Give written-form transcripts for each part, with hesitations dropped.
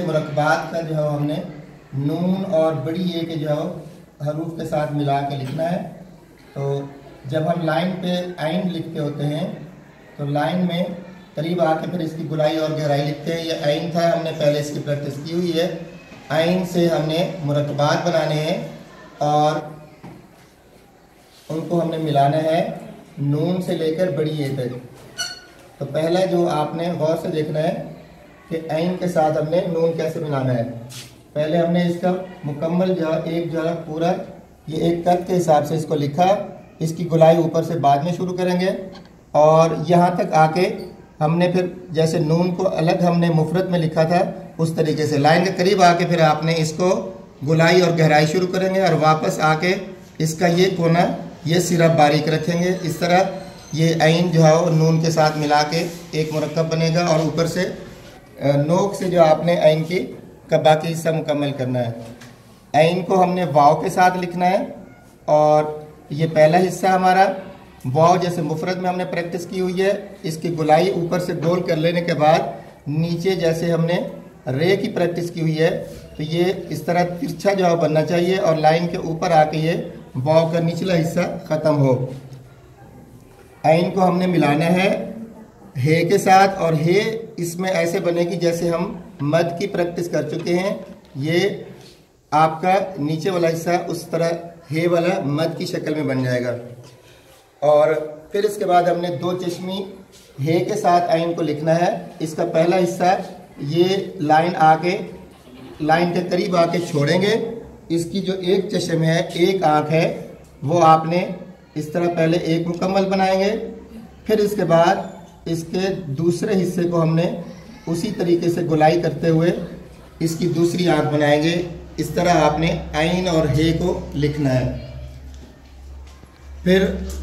मुरक्कबात का जो है हमने नून और बड़ी ए के जो है हरूफ के साथ मिला के लिखना है। तो जब हम लाइन पे आइन लिखते होते हैं तो लाइन में करीब आके फिर इसकी गुलाई और गहराई लिखते हैं। ये आइन था, हमने पहले इसकी प्रैक्टिस की हुई है। आइन से हमने मुरक्कबात बनाने हैं और उनको हमने मिलाना है नून से लेकर बड़ी ए तक। तो पहला जो आपने गौर से देखना है कि आइन के साथ हमने नून कैसे मिलाना है। पहले हमने इसका मुकम्मल जो एक जो है पूरा ये एक कद के हिसाब से इसको लिखा। इसकी गुलाई ऊपर से बाद में शुरू करेंगे और यहाँ तक आके हमने फिर जैसे नून को अलग हमने मुफरत में लिखा था उस तरीके से लाइन के करीब आके फिर आपने इसको गुलाई और गहराई शुरू करेंगे और वापस आके इसका ये कोना ये सिरा बारीक रखेंगे। इस तरह ये आइन जो है नून के साथ मिला के एक मुरक्कब बनेगा और ऊपर से नोक से जो आपने आइन की का बाकी हिस्सा मुकम्मल करना है। आइन को हमने वाव के साथ लिखना है और ये पहला हिस्सा हमारा वाव जैसे मुफरत में हमने प्रैक्टिस की हुई है। इसकी गुलाई ऊपर से गोल कर लेने के बाद नीचे जैसे हमने रे की प्रैक्टिस की हुई है तो ये इस तरह तिरछा जो बनना चाहिए और लाइन के ऊपर आके ये वाव का निचला हिस्सा ख़त्म हो। आइन को हमने मिलाना है हे के साथ और हे इसमें ऐसे बनेगी जैसे हम मद की प्रैक्टिस कर चुके हैं। ये आपका नीचे वाला हिस्सा उस तरह हे वाला मद की शक्ल में बन जाएगा। और फिर इसके बाद हमने दो चश्मी हे के साथ आइन को लिखना है। इसका पहला हिस्सा ये लाइन आके लाइन के करीब आके छोड़ेंगे। इसकी जो एक चश्म है एक आँख है वो आपने इस तरह पहले एक मुकम्मल बनाएंगे। फिर इसके बाद इसके दूसरे हिस्से को हमने उसी तरीके से गुलाई करते हुए इसकी दूसरी आँख बनाएंगे। इस तरह आपने आइन और हे को लिखना है। फिर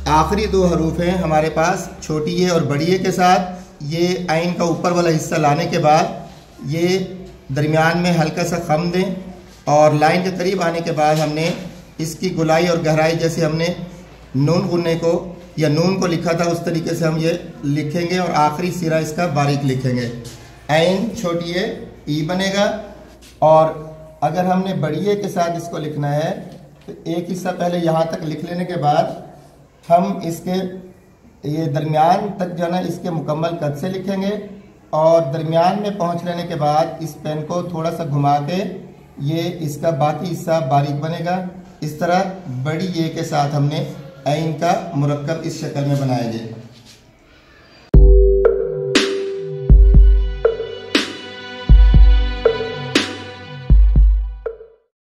आखिरी दो हरूफ हैं हमारे पास छोटी ए और बड़ी ए के साथ। ये आइन का ऊपर वाला हिस्सा लाने के बाद ये दरमियान में हल्का सा खम दें और लाइन के करीब आने के बाद हमने इसकी गुलाई और गहराई जैसे हमने नून गुन्ने को या नून को लिखा था उस तरीके से हम ये लिखेंगे और आखिरी सिरा इसका बारीक लिखेंगे। आइन छोटी ए ई बनेगा। और अगर हमने बड़ी ए के साथ इसको लिखना है तो एक हिस्सा पहले यहाँ तक लिख लेने के बाद हम इसके ये दरमियान तक जो है ना इसके मुकम्मल कद से लिखेंगे और दरमियान में पहुँच लेने के बाद इस पेन को थोड़ा सा घुमा के ये इसका बाकी हिस्सा बारीक बनेगा। इस तरह बड़ी ए के साथ हमने आइन का मुरक्कब इस शक्ल में बनाएंगे।